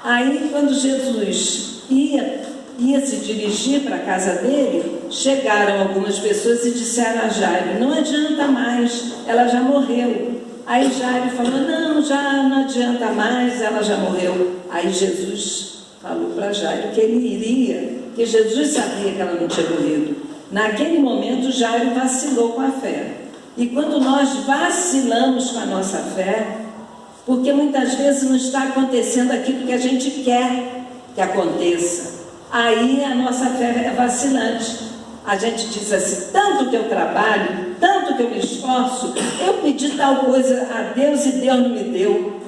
Aí, quando Jesus ia se dirigir para a casa dele, chegaram algumas pessoas e disseram a Jairo: não adianta mais, ela já morreu. Aí Jairo falou: não, já não adianta mais, ela já morreu. Aí Jesus falou para Jairo que ele iria, que Jesus sabia que ela não tinha morrido. Naquele momento, Jairo vacilou com a fé. E quando nós vacilamos com a nossa fé, porque muitas vezes não está acontecendo aquilo que a gente quer que aconteça, aí a nossa fé é vacilante. A gente diz assim: tanto que eu trabalho, tanto que eu me esforço, eu pedi tal coisa a Deus e Deus não me deu.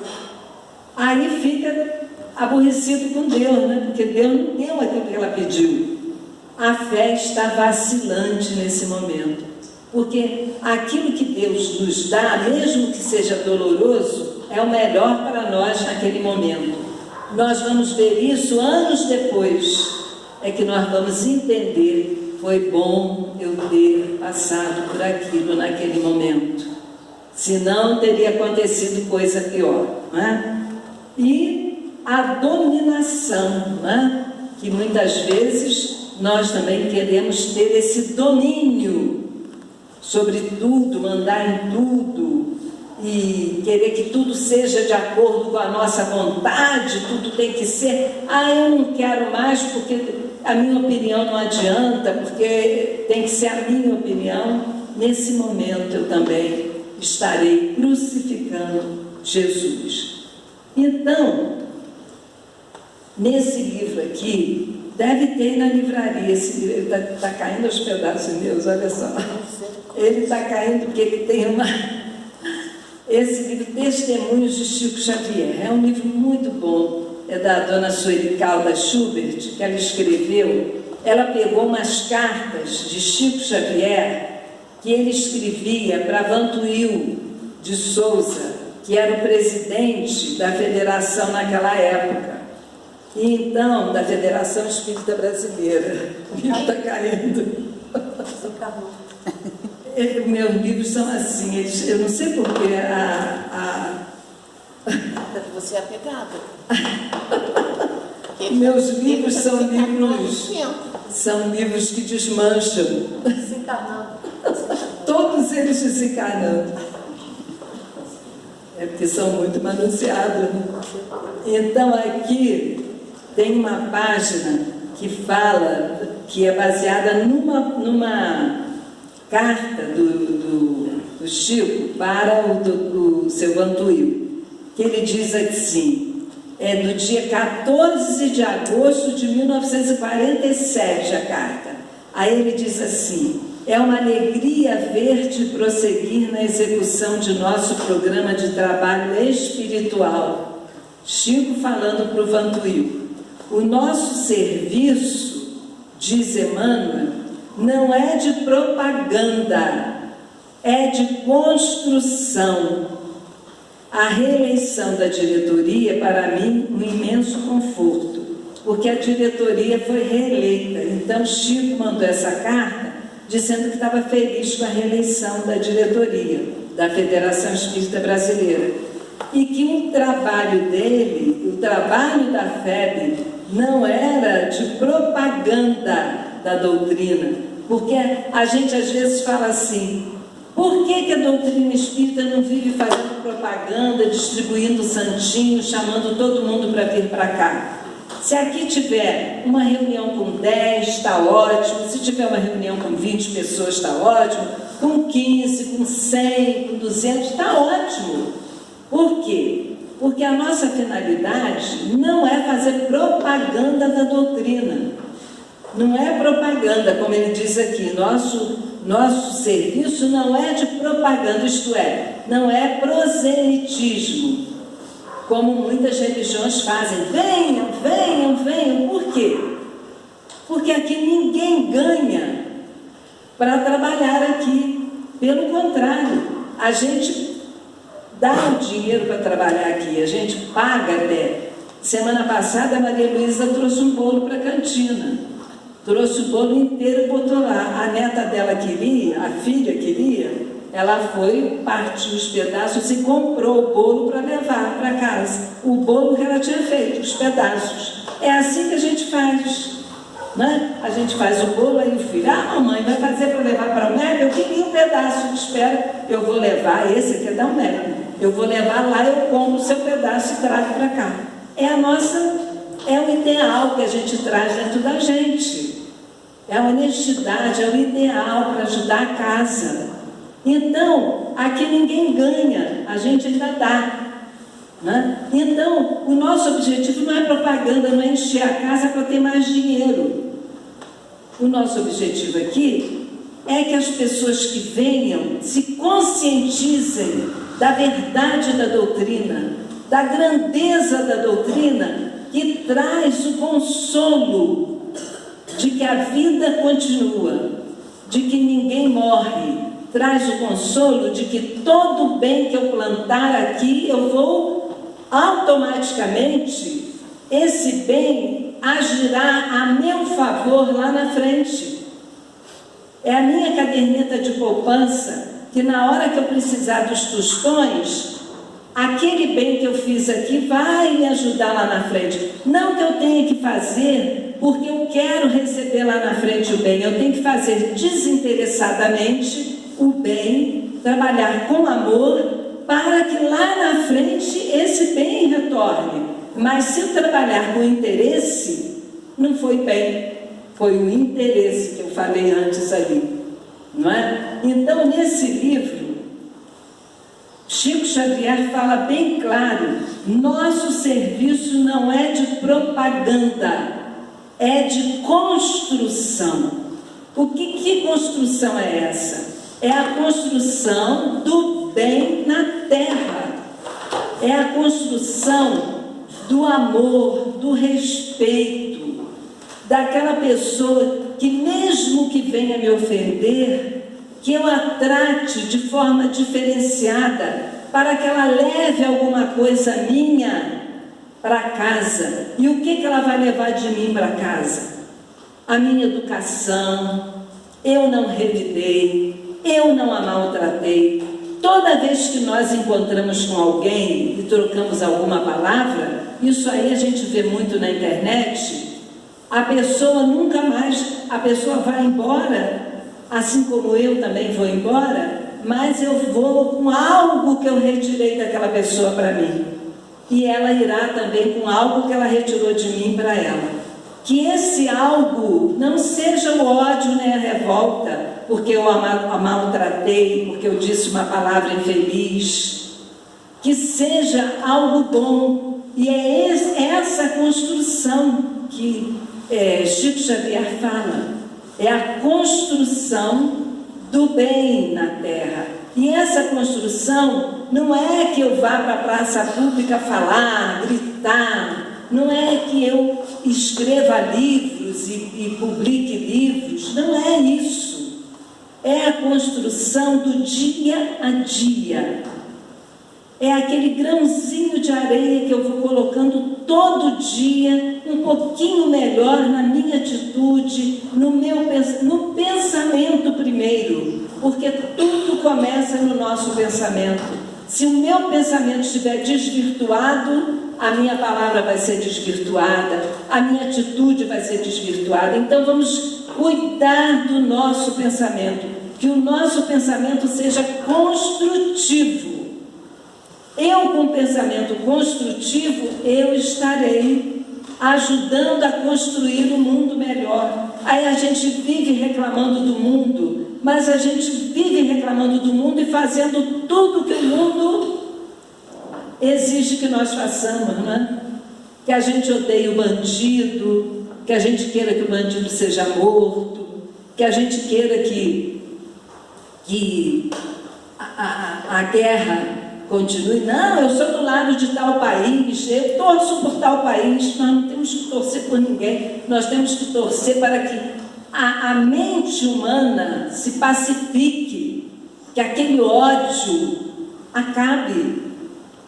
Aí fica aborrecido com Deus, né? Porque Deus não deu aquilo que ela pediu. A fé está vacilante nesse momento, porque aquilo que Deus nos dá, mesmo que seja doloroso, é o melhor para nós naquele momento. Nós vamos ver isso anos depois, é que nós vamos entender: foi bom eu ter passado por aquilo naquele momento, senão teria acontecido coisa pior, não é? E a dominação, não é? Que muitas vezes nós também queremos ter esse domínio sobre tudo, mandar em tudo, e querer que tudo seja de acordo com a nossa vontade, tudo tem que ser: eu não quero mais porque a minha opinião não adianta, porque tem que ser a minha opinião. Nesse momento eu também estarei crucificando Jesus. Então, Nesse livro aqui, deve ter na livraria, esse livro está caindo aos pedaços meus, olha só. Ele está caindo porque ele tem uma... Esse livro, Testemunhos de Chico Xavier, é um livro muito bom, é da dona Sueli Caldas Schubert, que ela escreveu. Ela pegou umas cartas de Chico Xavier que ele escrevia para Vantuil de Souza, que era o presidente da federação naquela época. E então, da Federação Espírita Brasileira. O livro está caindo. Meus livros são assim, eu não sei porque Você é apegada. Meus livros são livros que desmancham. Desencarnando. Todos eles desencarnando. É porque são muito manuseados. Então aqui tem uma página que fala, que é baseada numa carta do Chico para o seu Vantuil, que ele diz assim, é do dia 14 de agosto de 1947 a carta. Aí ele diz assim: é uma alegria ver-te prosseguir na execução de nosso programa de trabalho espiritual. Chico falando para o Vantuil: o nosso serviço, diz Emmanuel, não é de propaganda, é de construção. A reeleição da diretoria, para mim, um imenso conforto, porque a diretoria foi reeleita. Então, Chico mandou essa carta dizendo que estava feliz com a reeleição da diretoria da Federação Espírita Brasileira e que o trabalho dele, o trabalho da FEB, não era de propaganda da doutrina, porque a gente às vezes fala assim: por que a doutrina espírita não vive fazendo propaganda, distribuindo santinho, chamando todo mundo para vir para cá? Se aqui tiver uma reunião com 10, está ótimo. Se tiver uma reunião com 20 pessoas, está ótimo. Com 15, com 100, com 200, está ótimo. Por quê? Porque a nossa finalidade não é fazer propaganda da doutrina. Não é propaganda, como ele diz aqui. Nosso serviço não é de propaganda, isto é, não é proselitismo, como muitas religiões fazem. Venham, venham, venham. Por quê? Porque aqui ninguém ganha para trabalhar aqui. Pelo contrário, a gente dá o dinheiro para trabalhar aqui, a gente paga até. Semana passada a Maria Luísa trouxe um bolo para a cantina. Trouxe o bolo inteiro e botou lá. A neta dela queria, a filha queria, ela foi, partiu os pedaços e comprou o bolo para levar para casa. O bolo que ela tinha feito, os pedaços. É assim que a gente faz, né? A gente faz o bolo, aí o filho: mamãe, vai fazer para levar para o médico? Eu queria um pedaço, espera, eu vou levar, esse aqui é da médico. Eu vou levar lá, eu compro o seu pedaço e trago para cá. É o ideal que a gente traz dentro da gente. É a honestidade, é o ideal para ajudar a casa. Então, aqui ninguém ganha, a gente ainda dá, né? Então, o nosso objetivo não é propaganda, não é encher a casa para ter mais dinheiro. O nosso objetivo aqui é que as pessoas que venham se conscientizem da verdade da doutrina, da grandeza da doutrina, que traz o consolo de que a vida continua, de que ninguém morre, traz o consolo de que todo bem que eu plantar aqui, eu vou automaticamente, esse bem agirá a meu favor lá na frente. É a minha caderneta de poupança, que na hora que eu precisar dos tostões, aquele bem que eu fiz aqui vai me ajudar lá na frente. Não que eu tenha que fazer porque eu quero receber lá na frente o bem, eu tenho que fazer desinteressadamente o bem, trabalhar com amor, para que lá na frente esse bem retorne. Mas se eu trabalhar com interesse, não foi bem, foi o interesse que eu falei antes ali, não é? Então, nesse livro, Chico Xavier fala bem claro: nosso serviço não é de propaganda, é de construção. Que construção é essa? É a construção do bem na terra, é a construção do amor, do respeito, daquela pessoa que, mesmo que venha me ofender, que eu a trate de forma diferenciada, para que ela leve alguma coisa minha para casa. E o que ela vai levar de mim para casa? A minha educação. Eu não revidei, eu não a maltratei. Toda vez que nós encontramos com alguém e trocamos alguma palavra, isso aí a gente vê muito na internet, a pessoa nunca mais, a pessoa vai embora, assim como eu também vou embora, mas eu vou com algo que eu retirei daquela pessoa para mim. E ela irá também com algo que ela retirou de mim para ela. Que esse algo não seja o ódio nem a revolta, porque eu a maltratei, porque eu disse uma palavra infeliz. Que seja algo bom. E é essa construção que Chico Xavier fala. É a construção do bem na terra. E essa construção não é que eu vá para a praça pública falar, gritar. Não é que eu escreva livros e publique livros. Não é isso. É a construção do dia a dia. É aquele grãozinho de areia que eu vou colocando todo dia, um pouquinho melhor na minha atitude, no pensamento primeiro, porque tudo começa no nosso pensamento. Se o meu pensamento estiver desvirtuado, a minha palavra vai ser desvirtuada, a minha atitude vai ser desvirtuada. Então vamos cuidar do nosso pensamento, que o nosso pensamento seja construtivo. Eu, com pensamento construtivo, eu estarei ajudando a construir um mundo melhor. Aí a gente vive reclamando do mundo, mas a gente vive reclamando do mundo e fazendo tudo que o mundo exige que nós façamos, né? Que a gente odeie o bandido, que a gente queira que o bandido seja morto, que a gente queira que a guerra continue. Não, eu sou do lado de tal país, eu torço por tal país. Nós não temos que torcer por ninguém, nós temos que torcer para que a mente humana se pacifique, que aquele ódio acabe.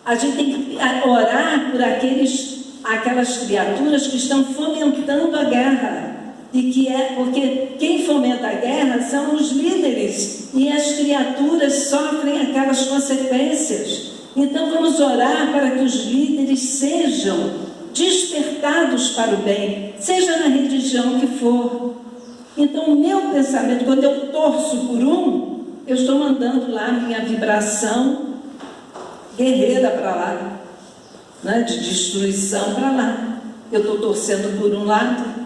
A gente tem que orar por aquelas criaturas que estão fomentando a guerra. Porque quem fomenta a guerra são os líderes, e as criaturas sofrem aquelas consequências. Então vamos orar para que os líderes sejam despertados para o bem, seja na religião que for. Então o meu pensamento, quando eu torço por um, eu estou mandando lá minha vibração guerreira para lá, né, de destruição para lá. Eu estou torcendo por um lado.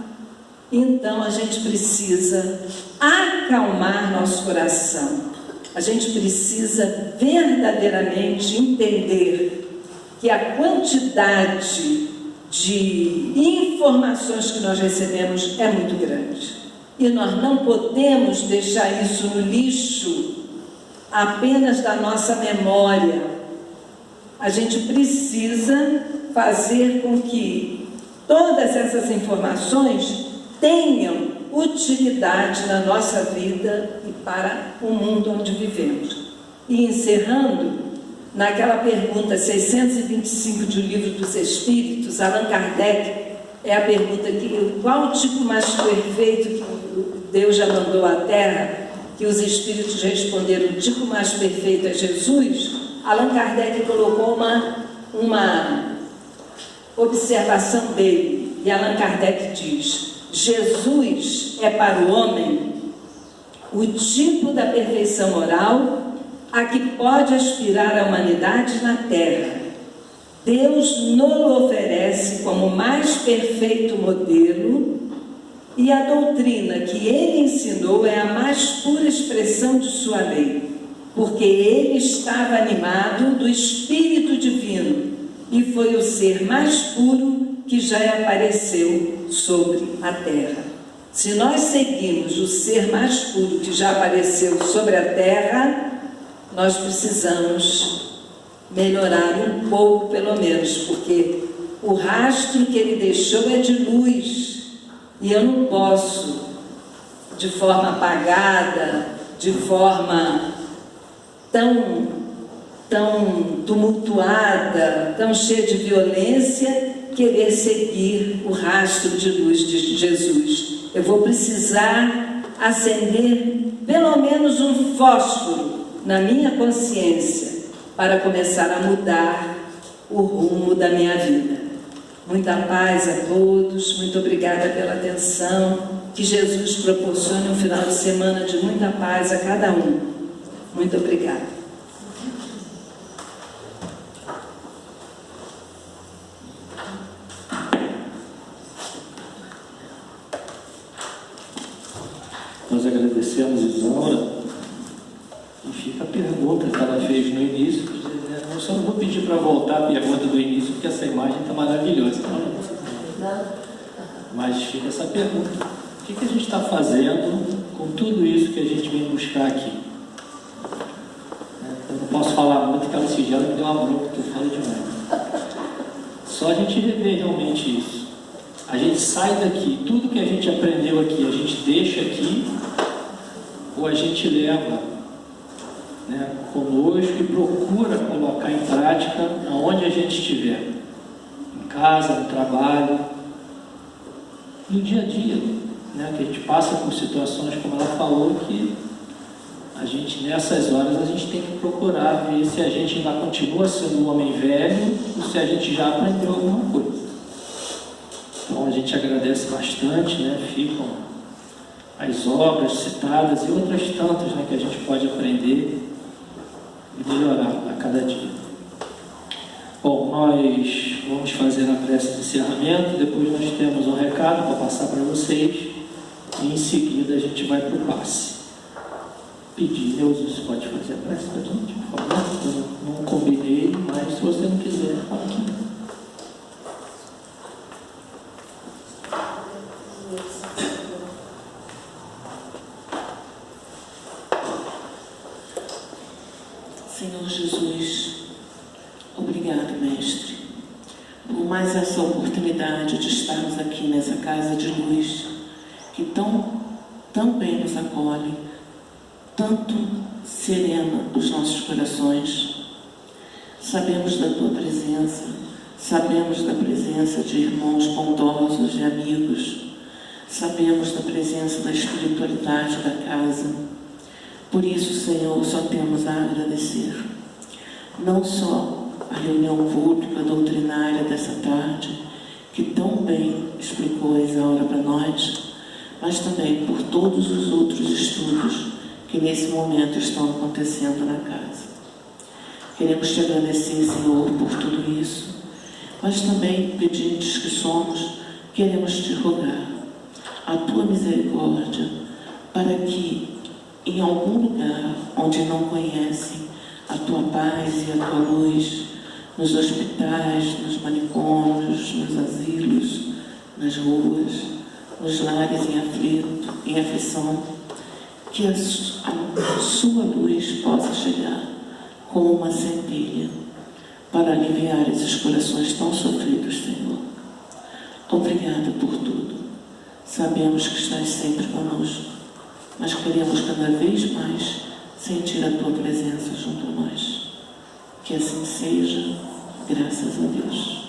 Então a gente precisa acalmar nosso coração. A gente precisa verdadeiramente entender que a quantidade de informações que nós recebemos é muito grande. E nós não podemos deixar isso no lixo apenas da nossa memória. A gente precisa fazer com que todas essas informações tenham utilidade na nossa vida e para o mundo onde vivemos. E encerrando, naquela pergunta 625 do Livro dos Espíritos, Allan Kardec, é a pergunta que qual o tipo mais perfeito que Deus já mandou à Terra, que os Espíritos responderam, o tipo mais perfeito é Jesus. Allan Kardec colocou uma observação dele, e Allan Kardec diz: Jesus é para o homem o tipo da perfeição moral a que pode aspirar a humanidade na Terra. Deus nos oferece como mais perfeito modelo, e a doutrina que ele ensinou é a mais pura expressão de sua lei. porque ele estava animado do Espírito Divino e foi o ser mais puro que já apareceu sobre a terra. Se nós seguimos o ser mais puro que já apareceu sobre a terra, nós precisamos melhorar um pouco, pelo menos, porque o rastro que ele deixou é de luz, e eu não posso, de forma apagada, de forma tão tumultuada, tão cheia de violência, querer seguir o rastro de luz de Jesus. Eu vou precisar acender pelo menos um fósforo na minha consciência para começar a mudar o rumo da minha vida. Muita paz a todos, muito obrigada pela atenção. Que Jesus proporcione um final de semana de muita paz a cada um. Muito obrigada. Nós agradecemos, Isaura, e fica a pergunta que ela fez no início. Eu só não vou pedir para voltar a pergunta do início, porque essa imagem está maravilhosa. Mas fica essa pergunta: o que a gente está fazendo com tudo isso que a gente vem buscar aqui? Eu não posso falar muito, porque ela se gela me deu uma bronca, porque eu falo demais. Só a gente rever realmente isso. A gente sai daqui, tudo que a gente aprendeu aqui, a gente deixa aqui, ou a gente leva, né, conosco e procura colocar em prática aonde a gente estiver, em casa, no trabalho, no dia a dia, né, que a gente passa por situações, como ela falou, que a gente, nessas horas, a gente tem que procurar ver se a gente ainda continua sendo um homem velho ou se a gente já aprendeu alguma coisa. Então a gente agradece bastante, né? Ficam as obras citadas e outras tantas, né, que a gente pode aprender e melhorar a cada dia. Bom, nós vamos fazer a prece de encerramento, depois nós temos um recado para passar para vocês e em seguida a gente vai para o passe. Pedir, Neuza, você pode fazer a prece para a gente, por favor? Eu não combinei, mas se você não quiser, fala aqui. Senhor Jesus, obrigado, Mestre, por mais essa oportunidade de estarmos aqui nessa casa de luz, que tão bem nos acolhe, tanto serena os nossos corações. Sabemos da Tua presença, sabemos da presença de irmãos bondosos e amigos, sabemos da presença da espiritualidade da casa. Por isso, Senhor, só temos a agradecer. Não só a reunião pública doutrinária dessa tarde, que tão bem explicou a Isaura para nós, mas também por todos os outros estudos que nesse momento estão acontecendo na casa. Queremos te agradecer, Senhor, por tudo isso, mas também, pedintes que somos, queremos te rogar a Tua misericórdia para que em algum lugar onde não conhecem a Tua paz e a Tua luz, nos hospitais, nos manicômios, nos asilos, nas ruas, nos lares em aflição, que a Sua luz possa chegar como uma centelha para aliviar esses corações tão sofridos, Senhor. Obrigada por tudo. Sabemos que estás sempre conosco, mas queremos cada vez mais sentir a Tua presença junto a nós. Que assim seja, graças a Deus.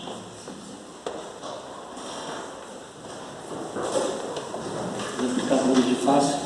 Aplicador de face.